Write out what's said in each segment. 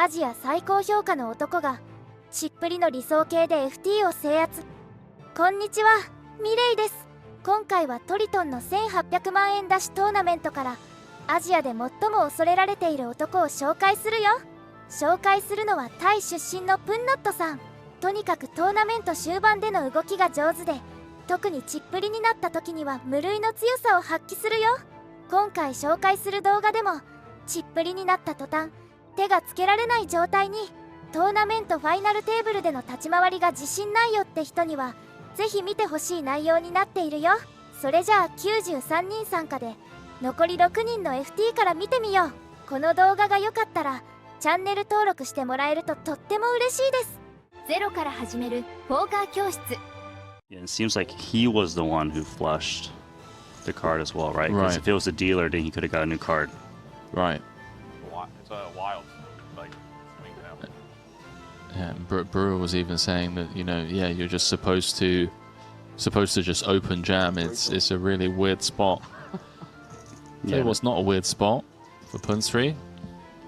アジア最高評価の男がちっぷりの理想系で FT を制圧。こんにちは、ミレイです。今回はトリトンの1800万円出しトーナメントからアジアで最も恐れられている男を紹介するよ。紹介するのはタイ出身のプンノットさん。とにかくトーナメント終盤での動きが上手で、特にちっぷりになった時には無類の強さを発揮するよ。今回紹介する動画でもちっぷりになった途端手がつけられない状態に、トーナメントファイナルテーブルでの立ち回りが自信ないよって人にはぜひ見てほしい内容になっているよ。それじゃあ93人参加で残り6人の FT から見てみよう。この動画が良かったらチャンネル登録してもらえるととっても嬉しいです。ゼロから始めるポーカー教室。Yeah, it seems like he was the one who flushed the card as well, right? Because if it was a dealer, then he could have got a new card. Right. It's a wild, like, swing now. Yeah, and Brewer was even saying that, you know, yeah, you're just supposed to just open jam. It's a really weird spot. Yeah, what's not a weird spot for Punsri.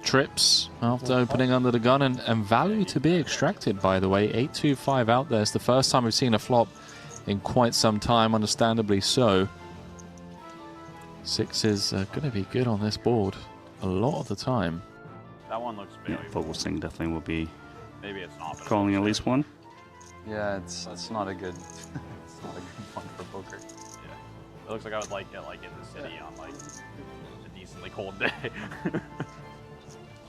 Trips after opening under the gun, and value to be extracted, by the way. 825 out there. It's the first time we've seen a flop in quite some time, understandably so. Six is going to be good on this board a lot of the time. That one looks Yeah, valuable. focusing definitely will be Maybe it's not. calling at least one. Yeah, it's not a good it's not a good one for poker. Yeah. It looks like I would like it like in the city on like a decently cold day.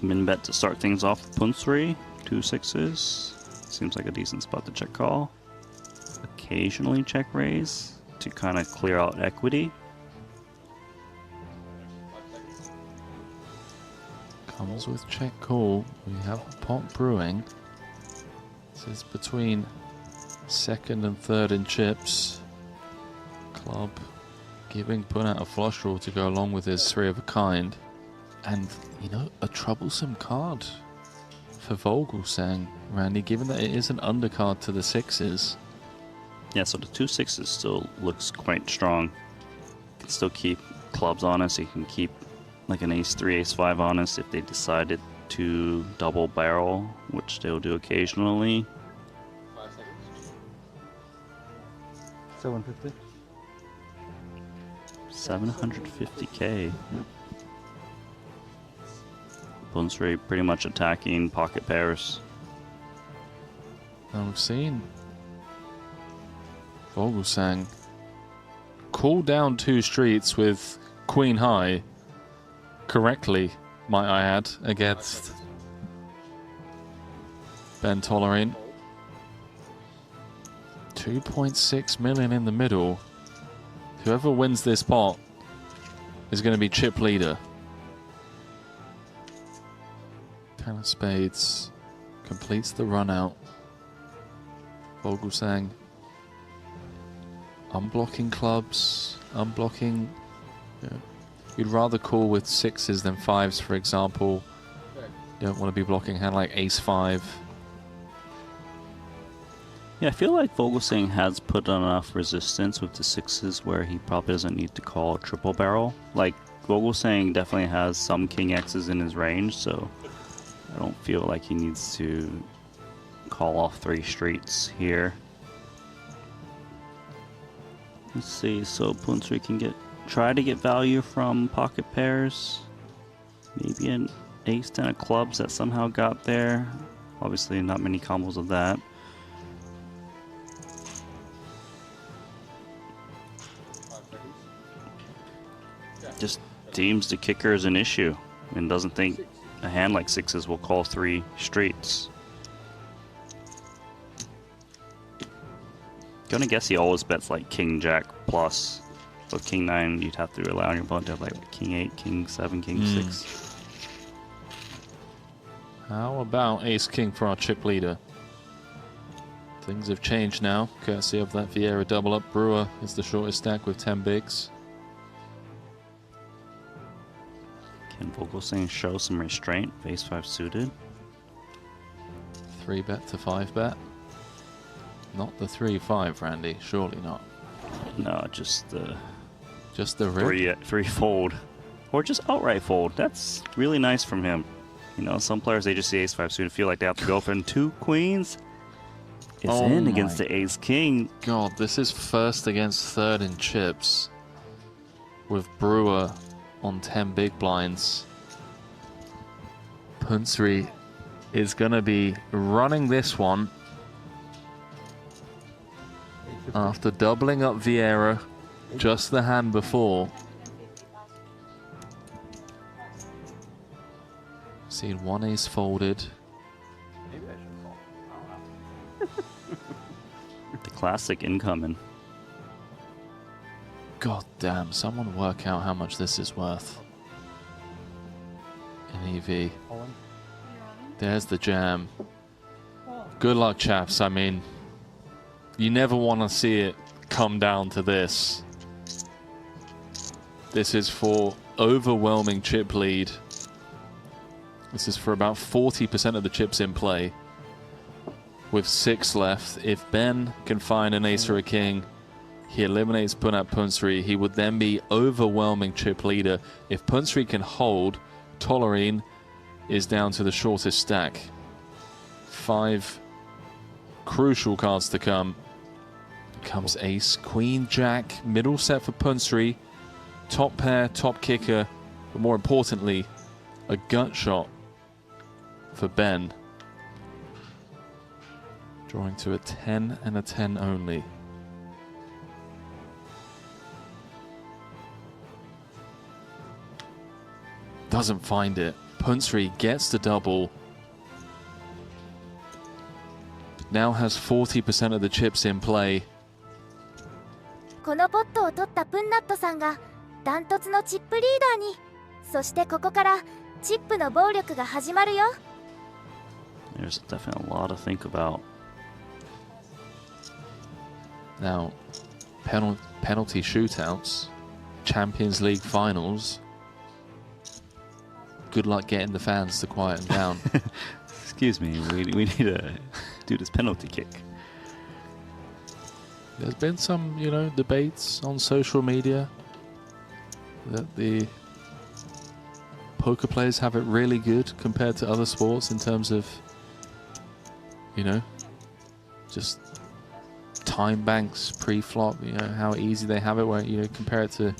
Min bet to start things off with Punsri. 2 sixes. Seems like a decent spot to check call. Occasionally check raise to kind of clear out equity. Comes with check call. We have a pot brewing. This is between second and third in chips. Club giving Pun out a flush draw to go along with his three of a kind. And, you know, a troublesome card for Vogelsang, Randy, given that it is an undercard to the sixes. Yeah, so the 2 sixes still looks quite strong. Can still keep clubs honest. You can keep like an ace 3, ace 5 honest if they decided to double barrel, which they'll do occasionally. 750. 750k. Punsri pretty much attacking pocket pairs. Now we've seen Vogelsang call down 2 streets with Queen High correctly, might I add, against Ben Tollerine. 2.6 million in the middle. Whoever wins this pot is going to be chip leader. 10 of spades completes the run out. Vogelsang unblocking clubs, unblocking. You'd rather call with sixes than fives, for example. You don't want to be blocking a hand like ace 5. Yeah, I feel like Vogelsang has put enough resistance with the sixes where he probably doesn't need to call a triple barrel. Like, Vogelsang definitely has some king X's in his range, so I don't feel like he needs to call off 3 streets here. Let's see, so Punsri can try to get value from pocket pairs. Maybe an ace 10 of clubs that somehow got there. Obviously not many combos of that. Just deems the kicker as an issue and doesn't think a hand like sixes will call 3 streets. Gonna guess he always bets like king jack plus. So king 9 you'd have to rely on your opponent to have like king 8, king 7, king 6. How about ace king for our chip leader? Things have changed now, courtesy of that Vieira double up. Brewer is the shortest stack with 10 bigs. Can Vogelsang show some restraint? Ace 5 suited. 3 bet to 5 bet. Not the 3-5, Randy. Surely not. No, just the rig. three fold, or just outright fold. That's really nice from him. You know, some players, they just see ace 5 suited, feel like they have to go for it. And 2 queens is Oh in my against the ace king. God, this is first against third in chips with Brewer on 10 big blinds. Punsri is going to be running this one after doubling up Vieira just the hand before. Seen 1 ace folded. Maybe I should call. I don't know. The classic incoming. God damn, someone work out how much this is worth in EV. There's the jam. Good luck, chaps. I mean, you never want to see it come down to this. This is for overwhelming chip lead. This is for about 40% of the chips in play. With 6 left, if Ben can find an ace or a king, he eliminates Punat Punsri. He would then be overwhelming chip leader. If Punsri can hold, Tolerine is down to the shortest stack. 5 crucial cards to come. Comes ace, queen, jack, middle set for Punsri, top pair, top kicker, but more importantly, a gut shot for Ben. Drawing to a 10 and a 10 only. Doesn't find it. Punsri gets the double. Now has 40% of the chips in play. このポットを取ったプンナットさんがダントツのチップリーダーに。そしてここからチップの暴力が始まるよ。There's definitely a lot to think about. Now, penalty shootouts, Champions League finals. Good luck getting the fans to quieten down. Excuse me, we need to do this penalty kick. There's been some, you know, debates on social media that the poker players have it really good compared to other sports in terms of, you know, just time banks pre-flop, you know, how easy they have it, where, you know, compare it to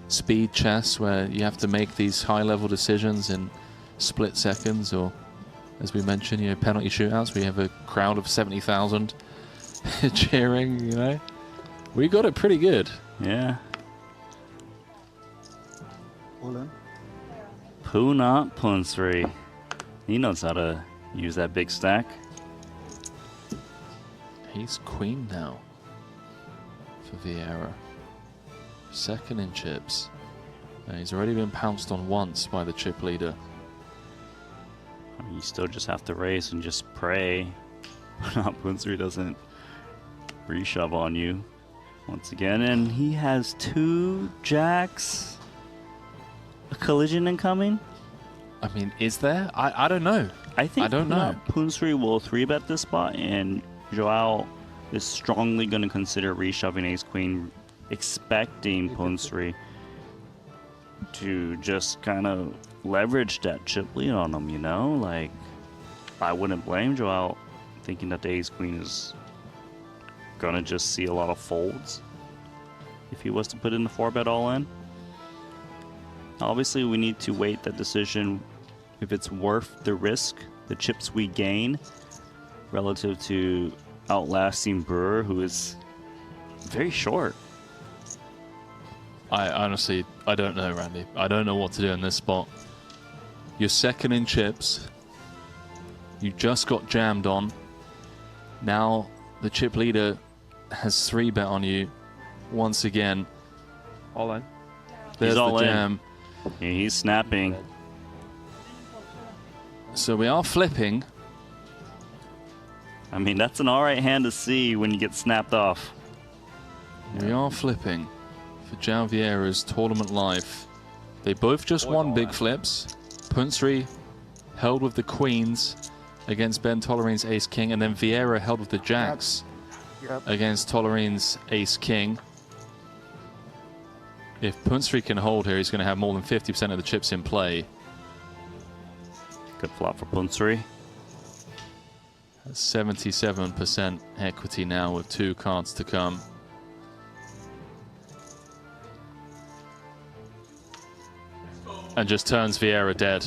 speed chess where you have to make these high-level decisions in split seconds, or as we mentioned, you know, penalty shootouts where you have a crowd of 70,000 cheering, you know. We got it pretty good. Yeah. Punat Punsri. He knows how to use that big stack. He's queen now for Vieira. Second in chips. And he's already been pounced on once by the chip leader. You still just have to raise and just pray Punat Punsri doesn't reshove on you once again. And he has 2 jacks. A collision incoming? I mean, is there? I don't know. I think don't know. Punsri will 3-bet this spot, and Joao is strongly going to consider reshoving ace-queen, expecting Punsri to just kind of leverage that chip lead on him, you know? Like, I wouldn't blame Joao thinking that the ace-queen is going to just see a lot of folds if he was to put in the 4-bet all-in. Obviously, we need to weight that decision if it's worth the risk, the chips we gain, relative to outlasting Brewer, who is very short. I honestly, I don't know, Randy. I don't know what to do in this spot. You're second in chips. You just got jammed on. Now the chip leader has 3-bet on you once again. All in. There's He's all the in. jam. Yeah, he's snapping. So we are flipping. I mean, that's an alright hand to see when you get snapped off. We are flipping for João Vieira's tournament life. They both just won big flips. Punsri held with the queens against Ben Tolerine's ace-king, and then Vieira held with the jacks against Tolerine's ace-king. If Punsri can hold here, he's going to have more than 50% of the chips in play. Good flop for Punsri. 77% equity now with 2 cards to come. And just turns Vieira dead.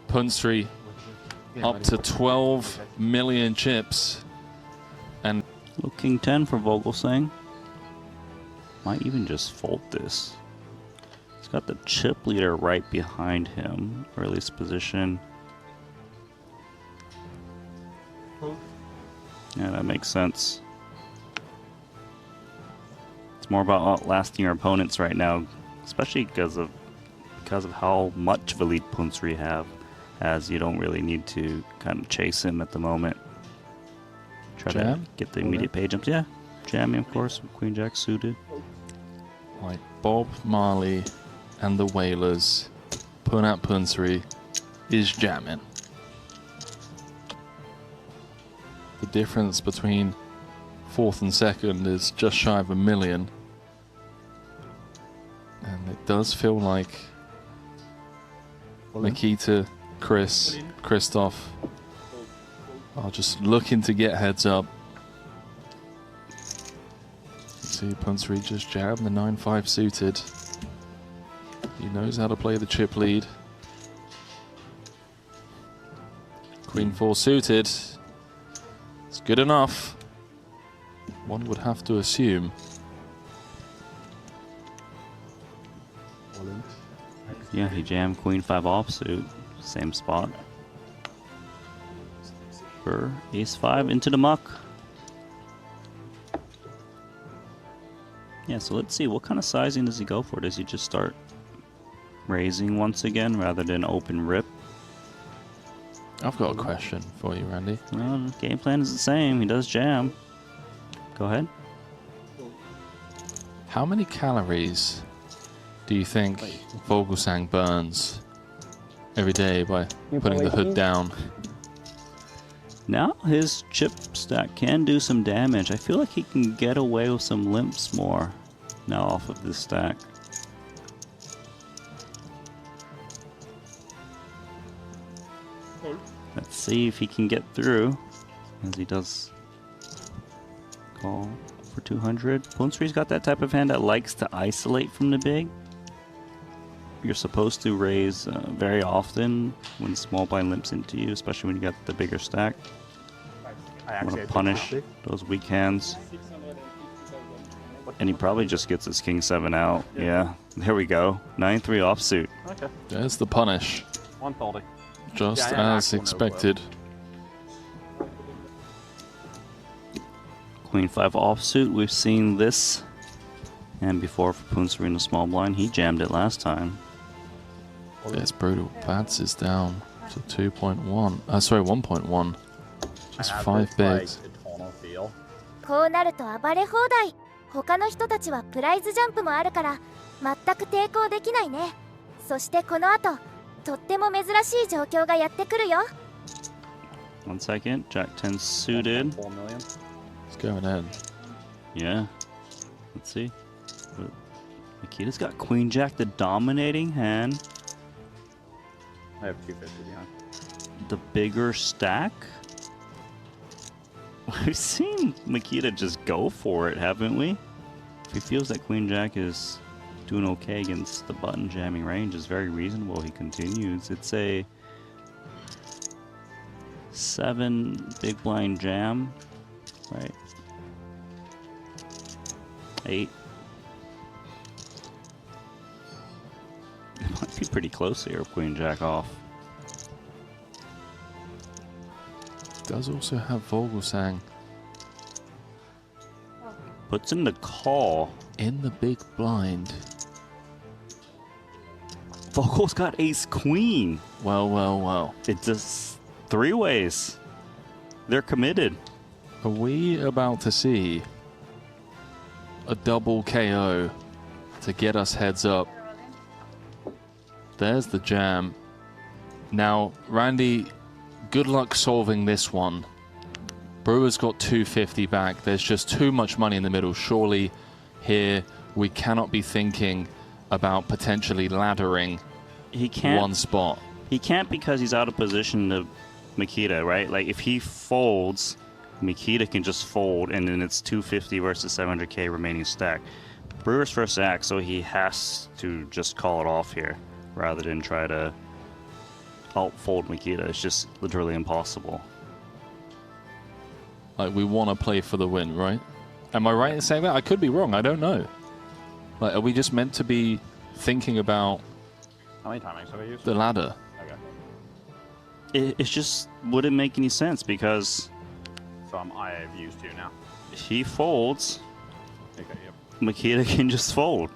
Punsri up to 12 million chips. And Little King 10 for Vogelsang. Might even just fold this. He's got the chip leader right behind him. Earliest position. Yeah, that makes sense. It's more about outlasting your opponents right now, especially because of how much of a lead Punsri have, as you don't really need to kind of chase him at the moment. Try to get the immediate page jumps. Yeah, jamming of course with Queen Jack suited. like Bob Marley and the Wailers, Punat Punsri is jamming. The difference between fourth and second is just shy of 1 million. And it does feel like Nikita, Chris, Christoph are just looking to get heads up. See Punsri just jab the 9-5 suited. He knows how to play the chip lead. Queen 4 suited. It's good enough. One would have to assume. Yeah, he jammed Queen 5 offsuit. Same spot. For Ace 5 into the muck. Yeah, so let's see. What kind of sizing does he go for? Does he just start raising once again rather than open rip? I've got a question for you, Randy. Well, the game plan is the same. He does jam. Go ahead. How many calories do you think Vogelsang burns every day by putting the hood down? Now his chip stack can do some damage. I feel like he can get away with some limps more now off of this stack. Let's see if he can get through, as he does call for 200. Punsri's got that type of hand that likes to isolate from the big. You're supposed to raise very often when small blind limps into you, especially when you got the bigger stack. You want to punish those weak hands. And he probably just gets his King 7 out. Yeah, there we go. 9-3 offsuit. Okay. There's the punish. 140. Just Yeah, as expected. Queen 5 offsuit. We've seen this. And before for Punsri in the small blind, he jammed it last time. It's brutal. Bats is down to 2.1. Sorry, 1.1. Just 5 bigs. こうなると暴れ放題。他の人たちはプライズジャンプもあるから全く抵抗できないね。そしてこの後、とっても珍しい状況がやってくるよ。One second. Jack 10 suited. It's going in. Yeah. Let's see. Nikita's got Queen Jack, the dominating hand. I have 250 behind. The bigger stack? We've seen Nikita just go for it, haven't we? If he feels that Queen Jack is doing okay against the button jamming range, is very reasonable. He continues. It's a 7 big blind jam, right? 8. It might be pretty close here, Queen Jack off. Does also have Vogelsang Puts in the call. in the big blind. Vogel's got Ace Queen. Well, well, well. It's just 3 ways. They're committed. Are we about to see a double KO to get us heads up? There's the jam. Now, Randy, good luck solving this one. Brewer's got 250 back. There's just too much money in the middle. Surely here we cannot be thinking about potentially laddering He can't. one spot. He can't because he's out of position to Makita, right? Like, if he folds, Makita can just fold, and then it's 250 versus 700k remaining stack. Brewer's first act, so he has to just call it off here, rather than try to outfold Makita. It's just literally impossible. Like, we want to play for the win, right? Am I right in saying that? I could be wrong. I don't know. Like, are we just meant to be thinking about How many timings have I used? the ladder? Okay. It just wouldn't make any sense because So I've used 2 now. he folds, Okay, yep. Makita can just fold,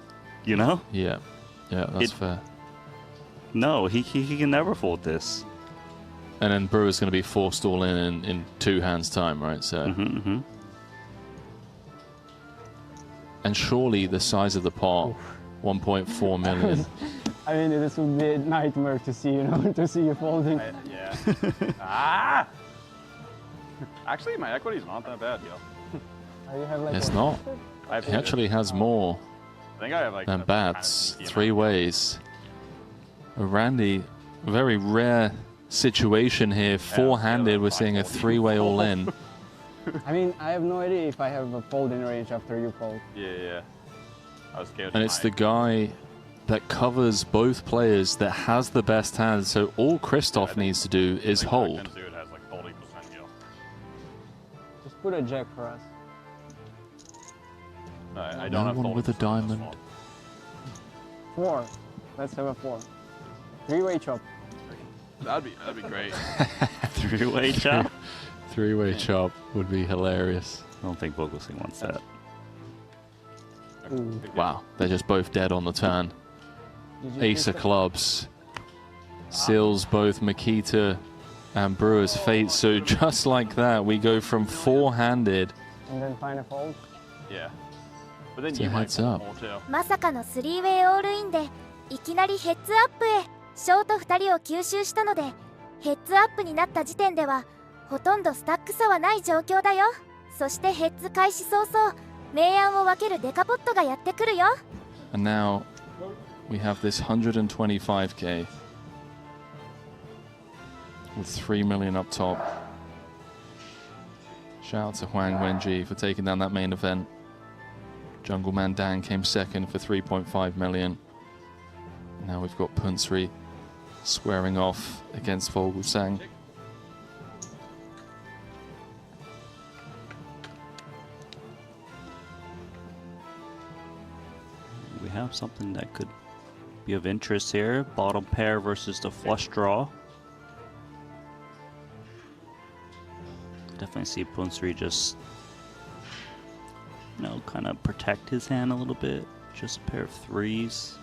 you know? Yeah. Yeah, that's fair. No, he can never fold this. And then Brewer's going to be forced all in 2 hands time, right? So, and surely the size of the pot, 1.4 million. I mean, this would be a nightmare to see, you know, to see you folding. Yeah. Ah! Actually, my equity's not that bad, yo. You have like It's a- not. I have He actually has more I think I have like than a kind of bats. decent 3 amount. ways. Randy, very rare situation here. 4-handed, we're seeing a 3-way all in. I mean, I have no idea if I have a folding range after you fold. Yeah. I was scared. And it's the guy that covers both players that has the best hand. So all Christoph needs to do is hold. Dude has like 40% yo. Just put a jack for us. I don't No have one with a 40% diamond. 4. Let's have a 4. 3-way chop. That'd be great. 3-way chop? 3-way chop would be hilarious. I don't think Vogelsang wants that. Ooh. Wow, they're just both dead on the turn. Did you Ace think of clubs seals both Makita and Brewer's fate. So just like that, we go from 4-handed. that- And then find a fold? Yeah. But then So you might heads fold up. more too. まさかの3-way オールインでいきなりヘッズアップへ。ショート2人を吸収したのでヘッズアップになった時点ではほとんどスタック差はない状況だよ。そしてヘッズ開始早々明暗を分けるデカポットがやってくるよ。 And now we have this 125k with 3 million up top. Shout out to Huang Wenji for taking down that main event. Jungle Man Dan came second for 3.5 million. Now we've got Punsri squaring off against Vogelsang. We have something that could be of interest here. Bottom pair versus the flush draw. Definitely see Punsri just, you know, kind of protect his hand a little bit. Just a pair of 3s.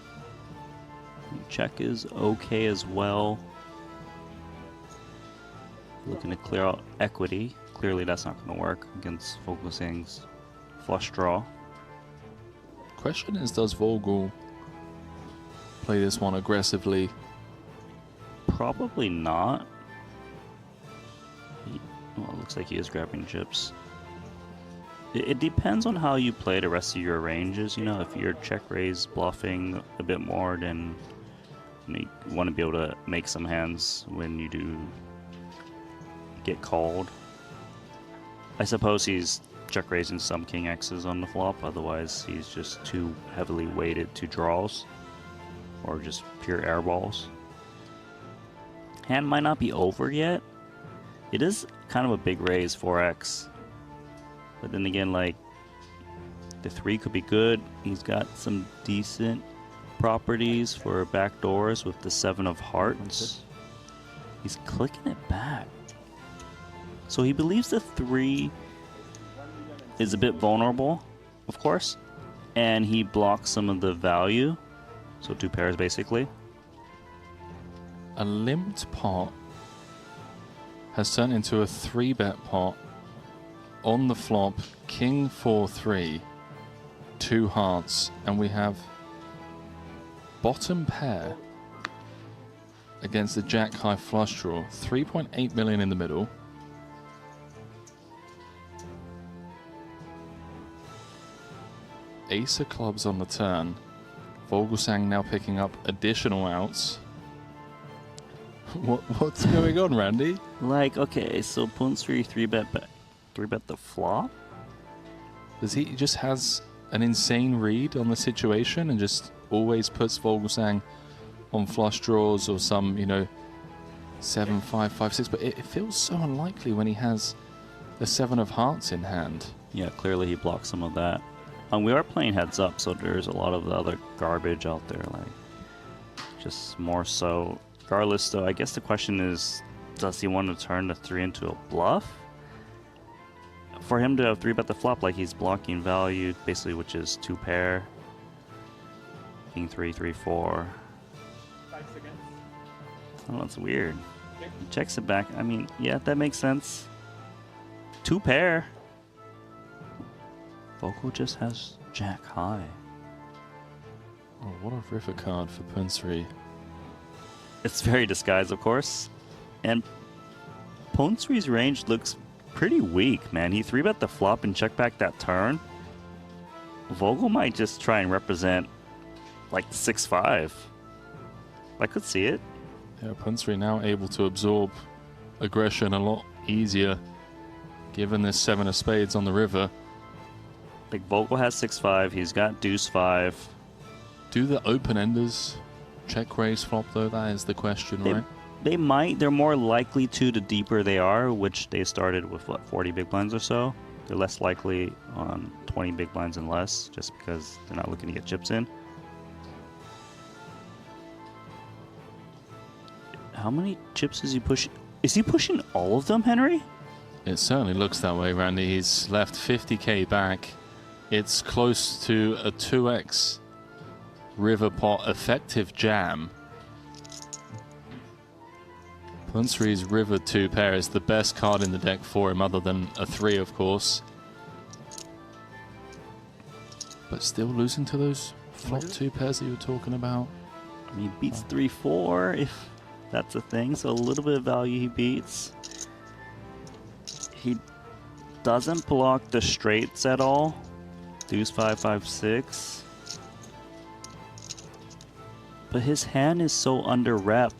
Check is okay as well. Looking to clear out equity. Clearly that's not going to work against Vogelsang's flush draw. Question is, does Vogel play this one aggressively? Probably not. Well, it looks like he is grabbing chips. It depends on how you play the rest of your ranges. You know, if you're check raise bluffing a bit more, then you want to be able to make some hands when you do get called. I suppose he's check raising some king X's on the flop, otherwise he's just too heavily weighted to draws or just pure air balls. Hand might not be over yet. It is kind of a big raise, 4x. But then again, like, the 3 could be good. He's got some decent properties for backdoors with the 7 of hearts. He's clicking it back. So he believes the 3 is a bit vulnerable, of course. And he blocks some of the value. So 2 pairs, basically. A limped pot has turned into a 3-bet pot. On the flop, King 4-3, 2 hearts, and we have bottom pair against the Jack High flush draw. 3.8 million in the middle. Ace of clubs on the turn. Vogelsang now picking up additional outs. What's going on, Randy? Like, okay, so Punsri 3-bet the flop? Does he just has an insane read on the situation and just always puts Vogelsang on flush draws or some, 7, 5, 5, 6, but it feels so unlikely when he has the 7 of hearts in hand. Yeah, clearly he blocked some of that. We are playing heads up, so there's a lot of the other garbage out there, like, just more so. Regardless, though, I guess the question is, does he want to turn the 3 into a bluff? For him to have 3-bet the flop, like he's blocking value, basically, which is 2 pair. King 3, 3, 4. Oh, that's weird. He checks it back. I mean, yeah, that makes sense. 2 pair. Vogel just has Jack high. Oh, what a river card for Punsri. It's very disguised, of course. And Punsri's range looks pretty weak, man. He 3-bet the flop and check back that turn. Vogel might just try and represent like 6-5. I could see it. Yeah, Punsri now able to absorb aggression a lot easier given this 7 of spades on the river. Like Vogel has 6-5, he's got deuce 5. Do the open-enders check raise flop though? That is the question, right? They might. They're more likely to the deeper they are, which they started with, what, 40 big blinds or so. They're less likely on 20 big blinds and less, just because they're not looking to get chips in. How many chips is he pushing? Is he pushing all of them, Henry? It certainly looks that way, Randy. He's left 50k back. It's close to a 2x river pot effective jam. Punsri's river 2 pair is the best card in the deck for him, other than a 3, of course. But still losing to those flop 2 pairs that you were talking about. I mean, he beats 3-4 if that's a thing, so a little bit of value he beats. He doesn't block the straights at all. Deuce 5, 5, 6. But his hand is so under-repped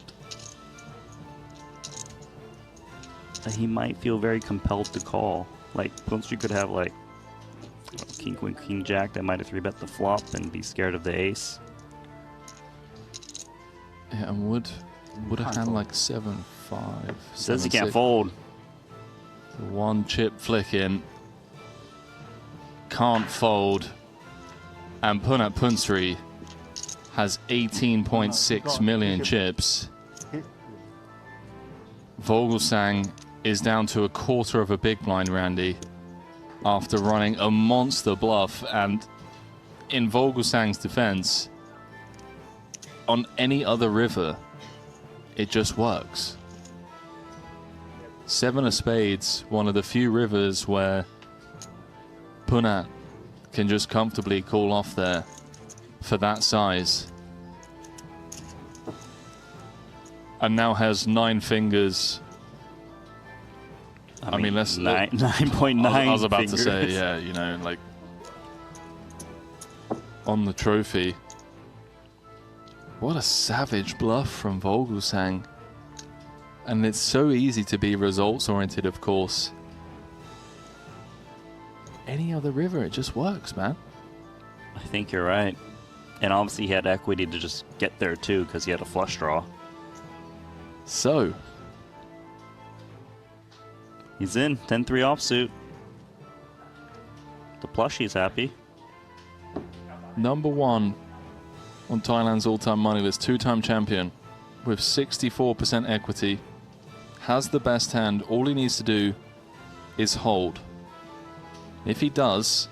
that he might feel very compelled to call. Like, Punsri could have, like, King, Queen, King, Jack that might have 3-bet the flop and be scared of the ace. Yeah, and would a hand like 7, 5, 7, Says he can't 6. fold. 1 chip flick in. Can't fold. And Punat Punsri has 18.6 million chips. Vogelsang is down to a quarter of a big blind, Randy, after running a monster bluff. And in Vogelsang's defense, on any other river, it just works. 7 of spades, one of the few rivers where Punat can just comfortably call off there for that size. And now has 9 fingers. I mean, let's 9.9. I was about fingers. to say, yeah, you know, like on the trophy. What a savage bluff from Vogelsang. And it's so easy to be results oriented, of course. Any other river, it just works, man. I think you're right. And obviously he had equity to just get there too, because he had a flush draw. So He's in. 10-3 offsuit. The plushie's happy. number 1 on Thailand's all-time money list, 2-time champion with 64% equity, has the best hand. All he needs to do is hold. If he does,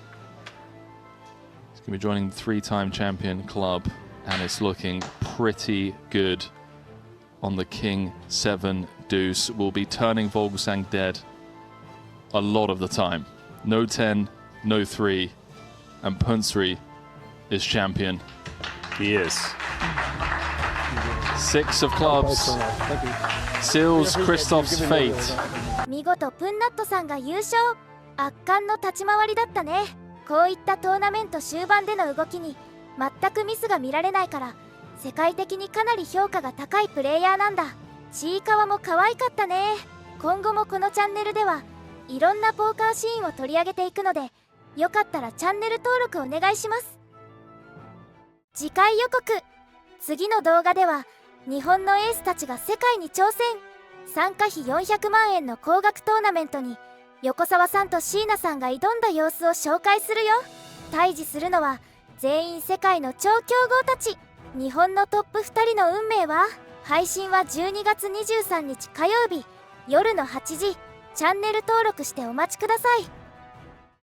he's going to be joining the 3-time champion club, and it's looking pretty good on the King 7 deuce. Will be turning Vogelsang dead a lot of the time. No 10, no 3, and Punsri is champion. He is. 6 of clubs seals Christoph's fate. 見事プンナットさんが優勝。圧巻の立ち回りだったね。こういったトーナメント終盤での動きに全くミスが見られないから、世界的にかなり評価が高いプレイヤーなんだ。ちいかわも可愛かったね。今後もこのチャンネルではいろんなポーカーシーンを取り上げていくので、よかったらチャンネル登録お願いします。次回予告。次の動画では日本のエースたちが世界に挑戦。参加費400万円の高額トーナメントに横澤さんと椎名さんが挑んだ様子を紹介するよ。対峙するのは全員世界の超強豪たち。日本のトップ2人の運命は？配信は12月23日火曜日夜の8時。チャンネル登録してお待ちください。